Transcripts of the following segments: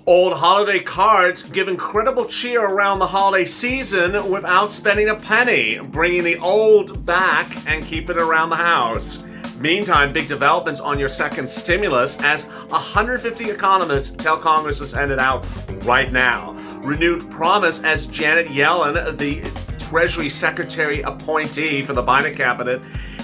Old holiday cards give incredible cheer around the holiday season without spending a penny, bringing the old back and keep it around the house. Meantime, big developments on your second stimulus as 150 economists tell Congress to send it out right now. Renewed promise as Janet Yellen, the Treasury Secretary appointee for the Biden cabinet,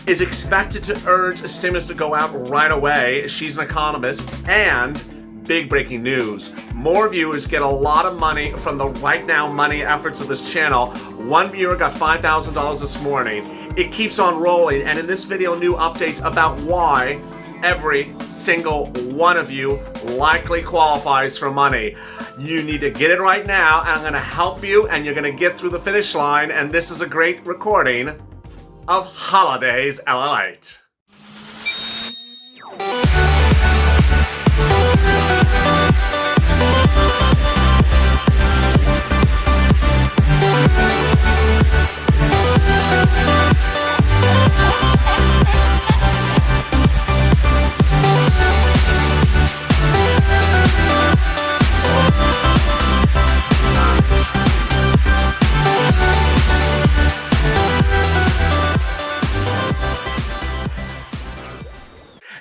is expected to urge stimulus to go out right away. She's an economist. And big breaking news. More viewers get a lot of money from the Right Now Money efforts of this channel. One viewer got $5,000 this morning. It keeps on rolling, and in this video, new updates about why every single one of you likely qualifies for money. You need to get it right now, and I'm going to help you, and you're going to get through the finish line, and this is a great recording of Holidays LALATE.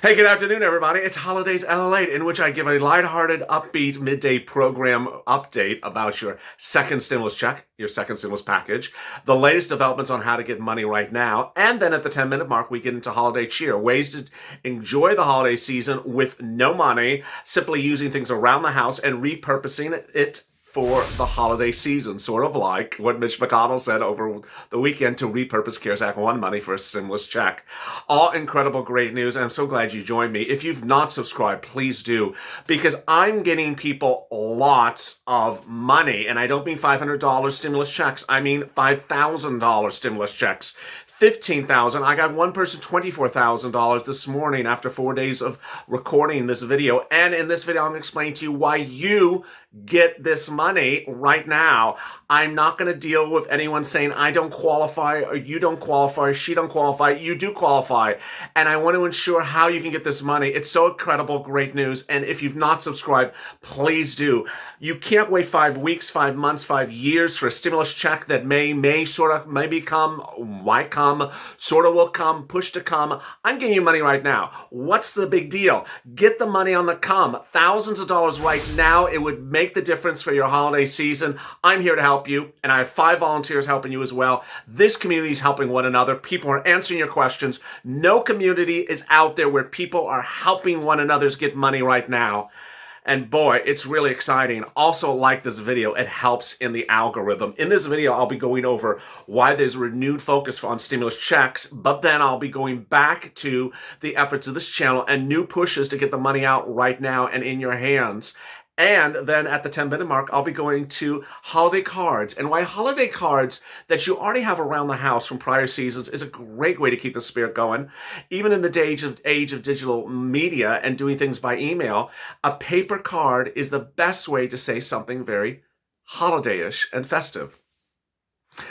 Hey, good afternoon, everybody. It's Holidays LALATE, in which I give a lighthearted, upbeat midday program update about your second stimulus check, your second stimulus package, the latest developments on how to get money right now, and then at the 10-minute mark, we get into holiday cheer, ways to enjoy the holiday season with no money, simply using things around the house and repurposing it for the holiday season, sort of like what Mitch McConnell said over the weekend to repurpose CARES Act 1 money for a stimulus check. All incredible, great news, and I'm so glad you joined me. If you've not subscribed, please do, because I'm getting people lots of money, and I don't mean $500 stimulus checks, I mean $5,000 stimulus checks. $15,000. I got one person $24,000 this morning after 4 days of recording this video. And in this video, I'm going to explain to you why you get this money right now. I'm not going to deal with anyone saying I don't qualify, or you don't qualify, or she don't qualify. You do qualify. And I want to ensure how you can get this money. It's so incredible, great news. And if you've not subscribed, please do. You can't wait 5 weeks, 5 months, 5 years for a stimulus check that may come, might come, sort of will come, push to come. I'm giving you money right now. What's the big deal? Get the money on the come. Thousands of dollars right now. It would make the difference for your holiday season. I'm here to help you, and I have 5 volunteers helping you as well. This community is helping one another. People are answering your questions. No community is out there where people are helping one another get money right now. And boy, it's really exciting. Also, like this video, it helps in the algorithm. In this video, I'll be going over why there's renewed focus on stimulus checks, but then I'll be going back to the efforts of this channel and new pushes to get the money out right now and in your hands. And then at the 10-minute mark, I'll be going to holiday cards and why holiday cards that you already have around the house from prior seasons is a great way to keep the spirit going. Even in the age of digital media and doing things by email, a paper card is the best way to say something very holiday-ish and festive.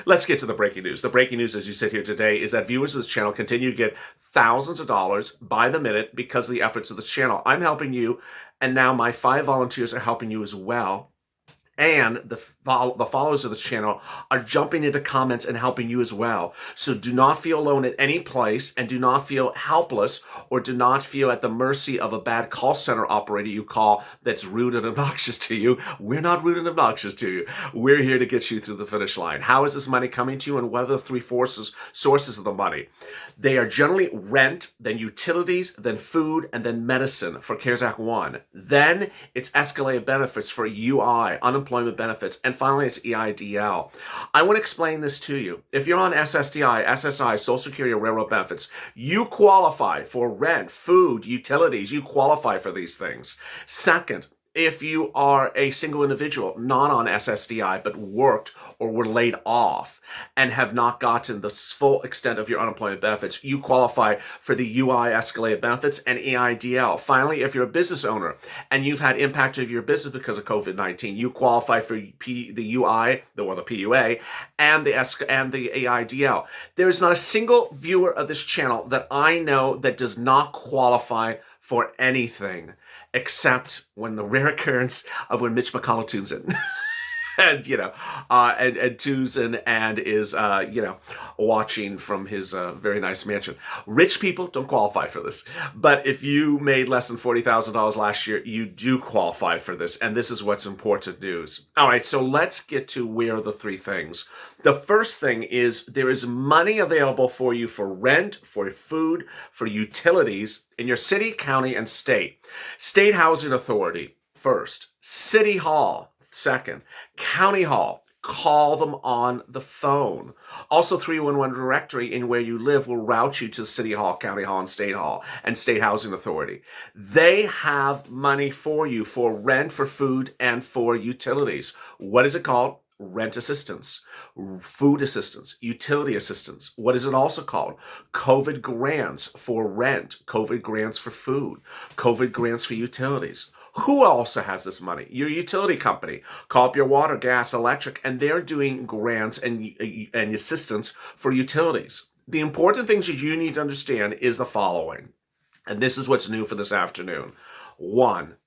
Let's get to the breaking news. The breaking news as you sit here today is that viewers of this channel continue to get thousands of dollars by the minute because of the efforts of this channel. I'm helping you, and now my 5 volunteers are helping you as well. And the followers of this channel are jumping into comments and helping you as well. So do not feel alone at any place, and do not feel helpless, or do not feel at the mercy of a bad call center operator you call that's rude and obnoxious to you. We're not rude and obnoxious to you. We're here to get you through the finish line. How is this money coming to you, and what are the 3 sources of the money? They are generally rent, then utilities, then food, and then medicine for CARES Act 1. Then it's escalated benefits for UI, unemployment benefits, and finally it's EIDL. I want to explain this to you. If you're on SSDI, SSI, Social Security, or Railroad benefits, you qualify for rent, food, utilities. You qualify for these things. Second, if you are a single individual, not on SSDI, but worked or were laid off and have not gotten the full extent of your unemployment benefits, you qualify for the UI escalated benefits and EIDL. Finally, if you're a business owner and you've had impact of your business because of COVID-19, you qualify for the UI, the PUA, and the EIDL. There's not a single viewer of this channel that I know that does not qualify for anything. except when the rare occurrence of when Mitch McConnell tunes in. And tunes in and is, watching from his very nice mansion. Rich people don't qualify for this. But if you made less than $40,000 last year, you do qualify for this. And this is what's important news. All right, so let's get to where are the three things. The first thing is there is money available for you for rent, for food, for utilities in your city, county, and state. State Housing Authority, first. City Hall, second. County Hall, call them on the phone. Also, 311 directory in where you live will route you to City Hall, County Hall, and State Housing Authority. They have money for you for rent, for food, and for utilities. What is it called? Rent assistance, food assistance, utility assistance. What is it also called? COVID grants for rent, COVID grants for food, COVID grants for utilities. Who also has this money? Your utility company. Call up your water, gas, electric, and they're doing grants and assistance for utilities. The important things that you need to understand is the following, and this is what's new for this afternoon. One,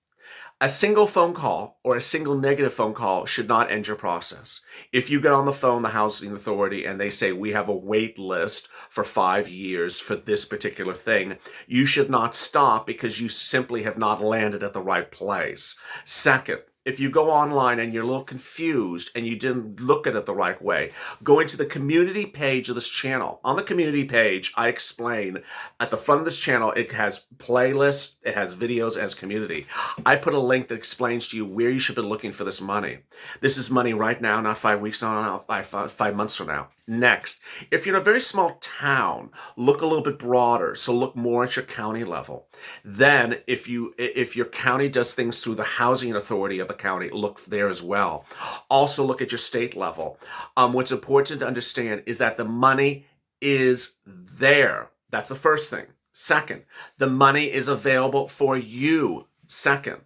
a single phone call or a single negative phone call should not end your process. If you get on the phone, the housing authority, and they say we have a wait list for 5 years for this particular thing, you should not stop because you simply have not landed at the right place. Second, if you go online and you're a little confused and you didn't look at it the right way, go into the community page of this channel. On the community page, I explain at the front of this channel, it has playlists, it has videos, it has community. I put a link that explains to you where you should be looking for this money. This is money right now, not 5 weeks from now, 5 months from now. Next, if you're in a very small town, look a little bit broader. So look more at your county level. Then if your county does things through the housing authority of the county, look there as well. Also look at your state level. What's important to understand is that the money is there. That's the first thing. Second, the money is available for you. Second.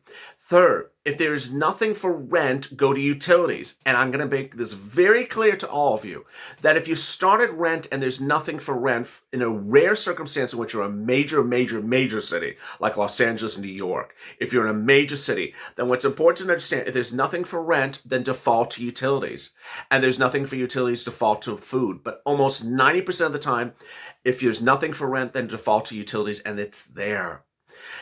Third, if there is nothing for rent, go to utilities. And I'm going to make this very clear to all of you that if you started rent and there's nothing for rent, in a rare circumstance in which you're a major city, like Los Angeles and New York, if you're in a major city, then what's important to understand, if there's nothing for rent, then default to utilities. And there's nothing for utilities, default to food. But almost 90% of the time, if there's nothing for rent, then default to utilities, and it's there.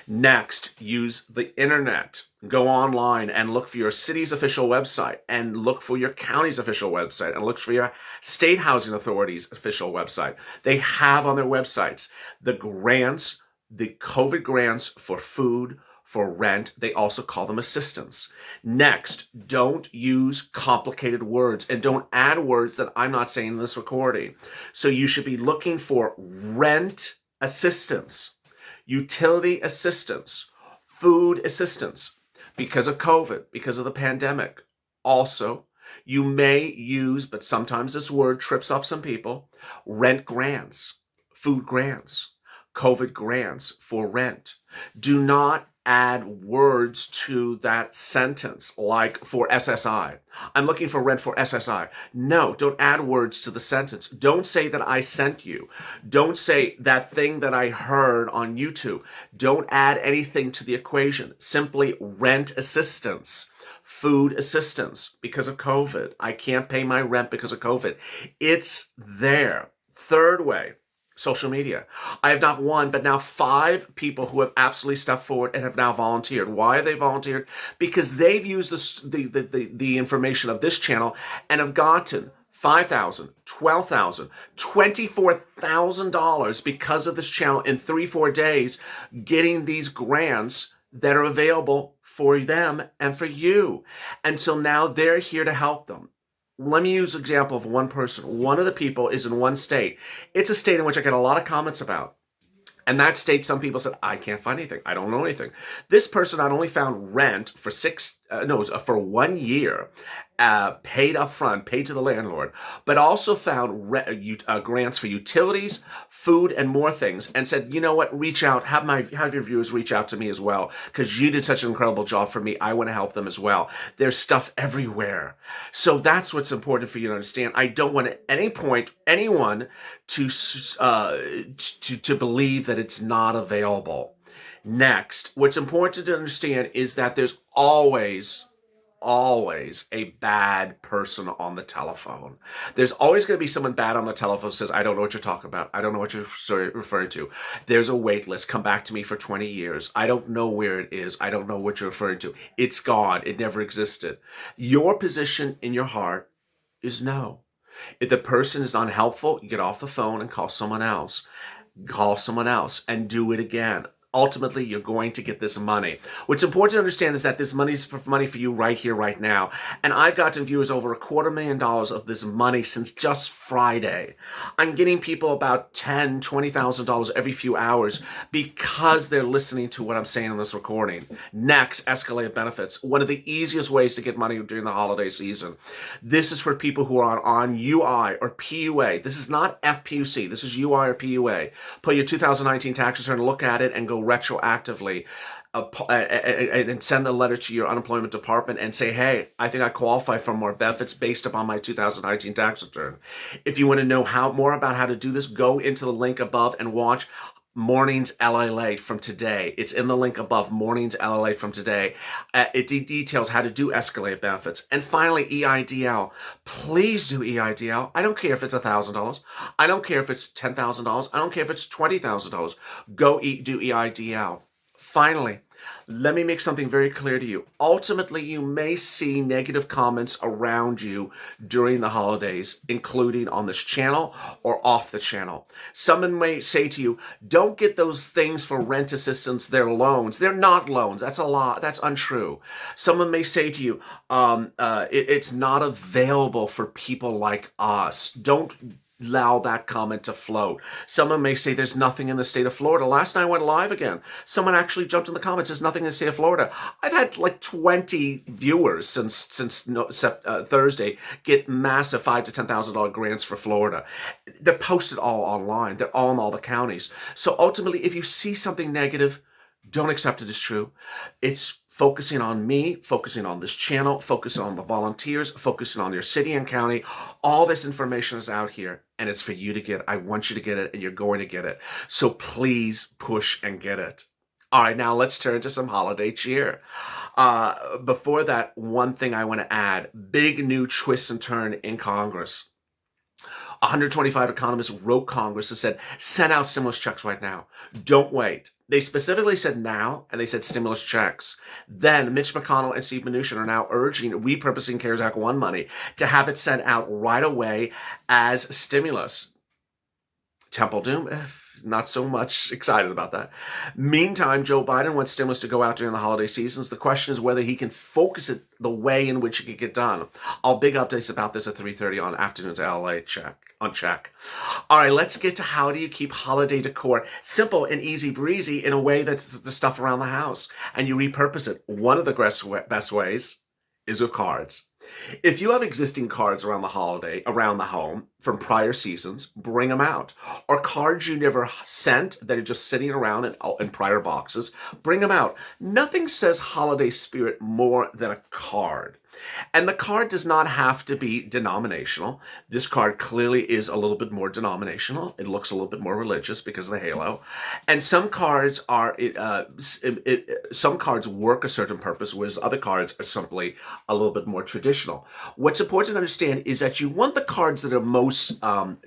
Next, use the internet. Go online and look for your city's official website, and look for your county's official website, and look for your state housing authority's official website. They have on their websites the grants, the COVID grants for food, for rent. They also call them assistance. Next, don't use complicated words, and don't add words that I'm not saying in this recording. So you should be looking for rent assistance, utility assistance, food assistance, because of COVID, because of the pandemic. Also, you may use, but sometimes this word trips up some people, rent grants, food grants, COVID grants for rent. Do not add words to that sentence, like for SSI. I'm looking for rent for SSI. No, don't add words to the sentence. Don't say that I sent you. Don't say that thing that I heard on YouTube. Don't add anything to the equation. Simply rent assistance, food assistance because of COVID. I can't pay my rent because of COVID. It's there. Third way, social media. I have not one, but now 5 people who have absolutely stepped forward and have now volunteered. Why have they volunteered? Because they've used the information of this channel and have gotten $5,000, $12,000, $24,000 because of this channel in 3-4 days, getting these grants that are available for them and for you. And so now they're here to help them. Let me use an example of one person. One of the people is in one state. It's a state in which I get a lot of comments about. And that state, some people said, I can't find anything. I don't know anything. This person not only found rent for for 1 year, paid up front, paid to the landlord, but also found grants for utilities, food, and more things, and said, you know what, reach out, have your viewers reach out to me as well, because you did such an incredible job for me. I want to help them as well. There's stuff everywhere. So that's what's important for you to understand. I don't want at any point anyone to believe that it's not available. Next, what's important to understand is that there's always a bad person on the telephone. There's always going to be someone bad on the telephone who says, I don't know what you're talking about. I don't know what you're referring to. There's a wait list. Come back to me for 20 years. I don't know where it is. I don't know what you're referring to. It's gone. It never existed. Your position in your heart is no. If the person is unhelpful, you get off the phone and call someone else. Call someone else and do it again. Ultimately, you're going to get this money. What's important to understand is that this money is money for you right here, right now. And I've gotten viewers over $250,000 of this money since just Friday. I'm getting people about $10,000, $20,000 every few hours because they're listening to what I'm saying in this recording. Next, escalated benefits. One of the easiest ways to get money during the holiday season. This is for people who are on UI or PUA. This is not FPUC. This is UI or PUA. Put your 2019 tax return, look at it, and go retroactively and send the letter to your unemployment department and say, hey, I think I qualify for more benefits based upon my 2019 tax return. If you want to know more about how to do this, go into the link above and watch Morning's LALATE from today. It's in the link above, Morning's LALATE from today. It details how to do escalated benefits. And finally, EIDL. Please do EIDL. I don't care if it's $1,000. I don't care if it's $10,000. I don't care if it's $20,000. Go do EIDL. Finally, let me make something very clear to you. Ultimately, you may see negative comments around you during the holidays, including on this channel or off the channel. Someone may say to you, don't get those things for rent assistance. They're loans. They're not loans. That's a lie. That's untrue. Someone may say to you, it's not available for people like us. Don't allow that comment to float. Someone may say there's nothing in the state of Florida. Last night I went live again. Someone actually jumped in the comments, there's nothing in the state of Florida. I've had like 20 viewers since Thursday get massive $5,000 to $10,000 grants for Florida. They're posted all online. They're all in all the counties. So ultimately, if you see something negative, don't accept it as true. It's focusing on me, focusing on this channel, focusing on the volunteers, focusing on your city and county. All this information is out here and it's for you to get. I want you to get it and you're going to get it. So please push and get it. All right, now let's turn to some holiday cheer. Before that, one thing I want to add, big new twist and turn in Congress. 125 economists wrote Congress and said, send out stimulus checks right now. Don't wait. They specifically said now, and they said stimulus checks. Then Mitch McConnell and Steve Mnuchin are now urging repurposing CARES Act 1 money to have it sent out right away as stimulus. Temple Doom? Not so much excited about that. Meantime, Joe Biden wants stimulus to go out during the holiday seasons. The question is whether he can focus it the way in which it can get done. I'll big updates about this at 3:30 on afternoon's LA check. All right, let's get to how do you keep holiday decor simple and easy breezy in a way that's the stuff around the house and you repurpose it. One of the best ways is with cards. If you have existing cards around the home from prior seasons, bring them out. Or cards you never sent that are just sitting around in prior boxes, bring them out. Nothing says holiday spirit more than a card. And the card does not have to be denominational. This card clearly is a little bit more denominational. It looks a little bit more religious because of the halo. And some cards are some cards work a certain purpose, whereas other cards are simply a little bit more traditional. What's important to understand is that you want the cards that are most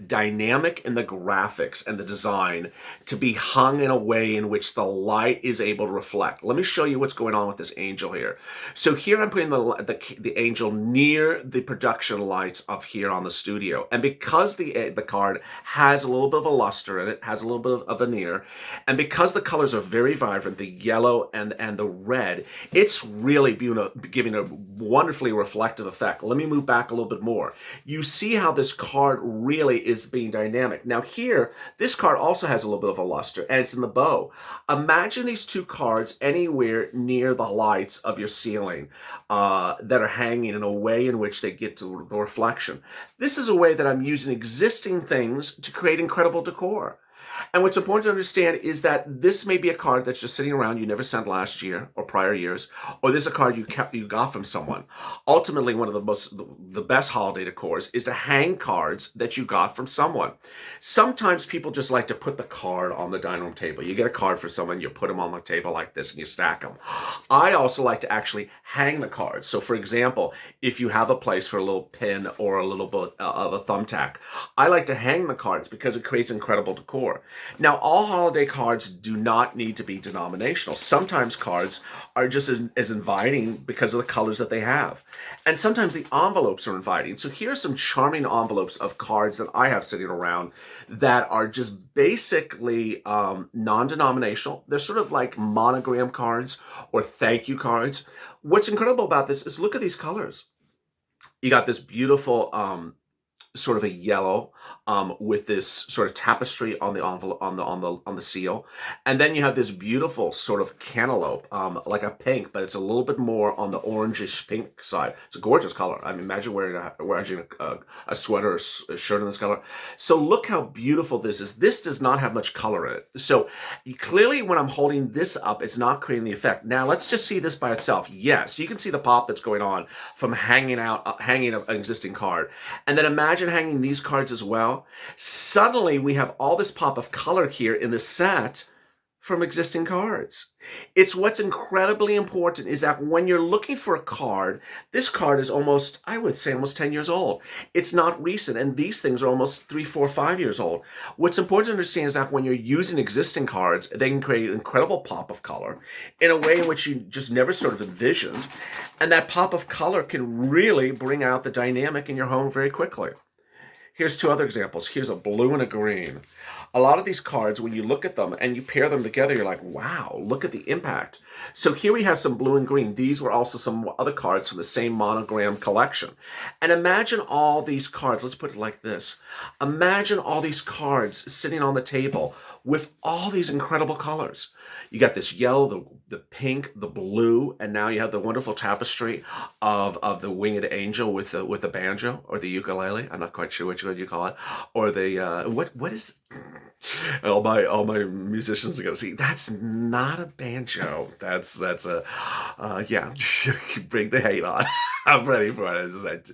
dynamic in the graphics and the design to be hung in a way in which the light is able to reflect. Let me show you what's going on with this angel here. So here I'm putting the angel near the production lights of here on the studio. And because the card has a little bit of a luster in it, has a little bit of a veneer, and because the colors are very vibrant, the yellow and the red, it's really giving a wonderfully reflective effect. Let me move back a little bit more. You see how this card really is being dynamic. Now here, this card also has a little bit of a luster, and it's in the bow. Imagine these two cards anywhere near the lights of your ceiling that are hanging in a way in which they get to the reflection. This is a way that I'm using existing things to create incredible decor. And what's important to understand is that this may be a card that's just sitting around you never sent last year or prior years, or this is a card you got from someone. Ultimately, one of the best holiday decors is to hang cards that you got from someone. Sometimes people just like to put the card on the dining room table. You get a card for someone, you put them on the table like this, and you stack them. I also like to actually hang the cards. So, for example, if you have a place for a little pin or a little bit of a thumbtack, I like to hang the cards because it creates incredible decor. Now, all holiday cards do not need to be denominational. Sometimes cards are just as inviting because of the colors that they have. And sometimes the envelopes are inviting. So here are some charming envelopes of cards that I have sitting around that are just basically non-denominational. They're sort of like monogram cards or thank you cards. What's incredible about this is look at these colors. You got this beautiful sort of a yellow with this sort of tapestry on the envelope, on the seal, and then you have this beautiful sort of cantaloupe, like a pink, but it's a little bit more on the orangish pink side. It's a gorgeous color. I mean, imagine wearing a sweater or a shirt in this color. So look how beautiful this is. This does not have much color in it. So clearly, when I'm holding this up, it's not creating the effect. Now let's just see this by itself. Yes, you can see the pop that's going on from hanging an existing card, and then imagine hanging these cards as well. Suddenly we have all this pop of color here in the set from existing cards. It's what's incredibly important is that when you're looking for a card, this card is almost, I would say, almost 10 years old. It's not recent, and these things are almost 3, 4, 5 years old. What's important to understand is that when you're using existing cards, they can create an incredible pop of color in a way in which you just never sort of envisioned, and that pop of color can really bring out the dynamic in your home very quickly. Here's two other examples. Here's a blue and a green. A lot of these cards, when you look at them and you pair them together, you're like, wow, look at the impact. So here we have some blue and green. These were also some other cards from the same monogram collection. And imagine all these cards. Let's put it like this. Imagine all these cards sitting on the table with all these incredible colors. You got this yellow, the pink, the blue, and now you have the wonderful tapestry of the winged angel with the banjo or the ukulele. I'm not quite sure which one you call it. Or the what is all my musicians are gonna see. That's not a banjo. That's a yeah. Bring the hate on. I'm ready for it.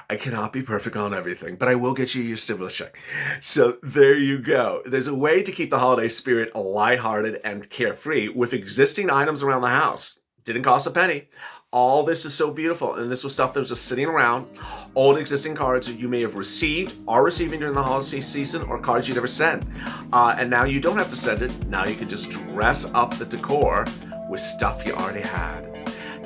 I cannot be perfect on everything, but I will get you your stimulus check. So there you go. There's a way to keep the holiday spirit lighthearted and carefree with existing items around the house. Didn't cost a penny. All this is so beautiful, and this was stuff that was just sitting around, old existing cards that you may have received, are receiving during the holiday season, or cards you never sent. And now you don't have to send it. Now you can just dress up the decor with stuff you already had.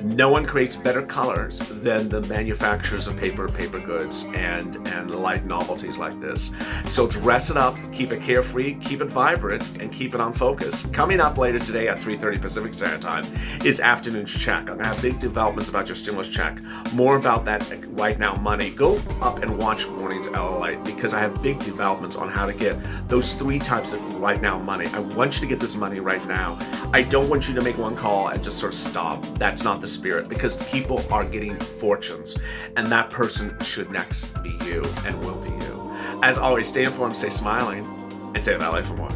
No one creates better colors than the manufacturers of paper goods and light novelties like this. So dress it up, keep it carefree, keep it vibrant, and keep it on focus. Coming up later today at 3:30 Pacific Standard Time is Afternoon Check. I'm gonna have big developments about your stimulus check. More about that right now money. Go up and watch Mornings LALATE because I have big developments on how to get those 3 types of right now money. I want you to get this money right now. I don't want you to make one call and just sort of stop. That's not the spirit, because people are getting fortunes, and that person should next be you and will be you. As always, stay informed, stay smiling, and stay at LA for more.